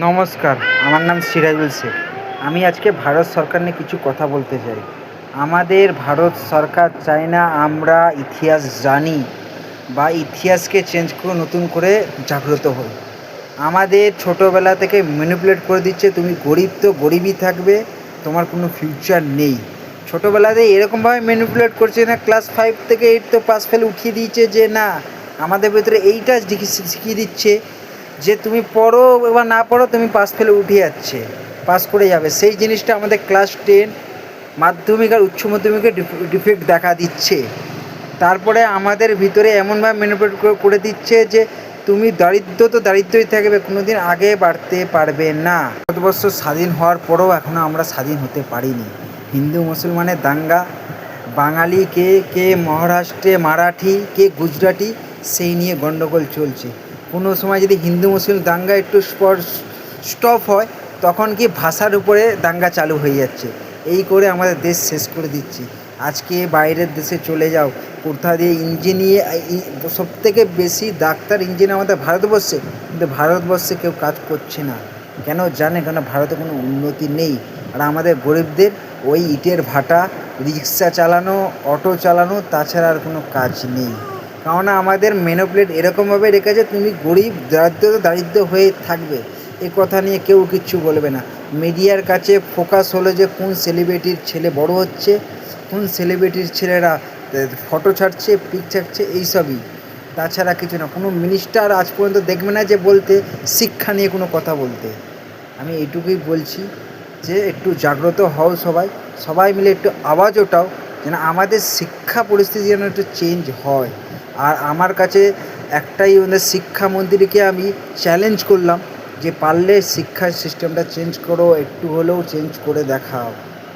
নমস্কার, আমার নাম সিরাজুল শেখ। আমি আজকে ভারত সরকার নিয়ে কিছু কথা বলতে চাই। আমাদের ভারত সরকার চায় না আমরা ইতিহাস জানি বা ইতিহাসকে চেঞ্জ করে নতুন করে জাগ্রত হই। আমাদের ছোটোবেলা থেকে ম্যানিপুলেট করে দিচ্ছে, তুমি গরিব তো গরিবই থাকবে, তোমার কোনো ফিউচার নেই। ছোটোবেলাতেই এরকমভাবে ম্যানিপুলেট করছে না, ক্লাস 5 থেকে 8 তো পাস ফেল উঠিয়ে দিয়েছে যে না, আমাদের ভেতরে এইটা শিখিয়ে দিচ্ছে যে তুমি পড়ো বা না পড়ো, তুমি পাস ফেলে উঠে যাচ্ছে, পাস করে যাবে। সেই জিনিসটা আমাদের ক্লাস 10 মাধ্যমিক আর উচ্চ মাধ্যমিকে ডিফেক্ট দেখা দিচ্ছে। তারপরে আমাদের ভিতরে এমনভাবে ম্যানিপুলেট করে দিচ্ছে যে তুমি দারিদ্র তো দারিদ্রই থাকবে, কোনো দিন আগে বাড়তে পারবে না। ভারতবর্ষ স্বাধীন হওয়ার পরেও এখনও আমরা স্বাধীন হতে পারিনি। হিন্দু মুসলমানের দাঙ্গা, বাঙালি কে কে মহারাষ্ট্রে মারাঠি, কে গুজরাটি, সেই নিয়ে গণ্ডগোল চলছে। কোনো সময় যদি হিন্দু মুসলিম দাঙ্গা একটু স্টপ হয়, তখন কি ভাষার উপরে দাঙ্গা চালু হয়ে যাচ্ছে। এই করে আমাদের দেশ শেষ করে দিচ্ছে। আজকে বাইরের দেশে চলে যাও, কোথা দিয়ে ইঞ্জিনিয়ার, সবথেকে বেশি ডাক্তার ইঞ্জিনিয়ার আমাদের ভারতবর্ষে, কিন্তু ভারতবর্ষে কেউ কাজ করছে না। কেন জানে? কেন ভারতে কোনো উন্নতি নেই। আর আমাদের গরিবদের ওই ইটের ভাটা, রিক্সা চালানো, অটো চালানো, তাছাড়া আর কোনো কাজ নেই। কারণ আমাদের ম্যানিপুলেট এরকমভাবে রেখেছে, তুমি গরিব দারিদ্র তো দারিদ্র হয়ে থাকবে, এ কথা নিয়ে কেউ কিচ্ছু বলবে না। মিডিয়ার কাছে ফোকাস হলো যে কোন সেলিব্রিটির ছেলে বড় হচ্ছে, কোন সেলিব্রিটির ছেলেরা ফটো ছাড়ছে, পিক ছাড়ছে, এইসবই। তাছাড়া কিছু না। কোনো মিনিস্টার আজ পর্যন্ত দেখবে না যে বলতে শিক্ষা নিয়ে কোনো কথা বলতে। আমি এইটুকুই বলছি যে একটু জাগ্রত হও সবাই, সবাই মিলে একটু আওয়াজ ওঠাও যেন আমাদের শিক্ষা পরিস্থিতি যেন একটু চেঞ্জ হয়। আর আমার কাছে একটাই, ওদের শিক্ষামন্ত্রীকে আমি চ্যালেঞ্জ করলাম যে পারলে শিক্ষা সিস্টেমটা চেঞ্জ করো, একটু হলেও চেঞ্জ করে দেখাও।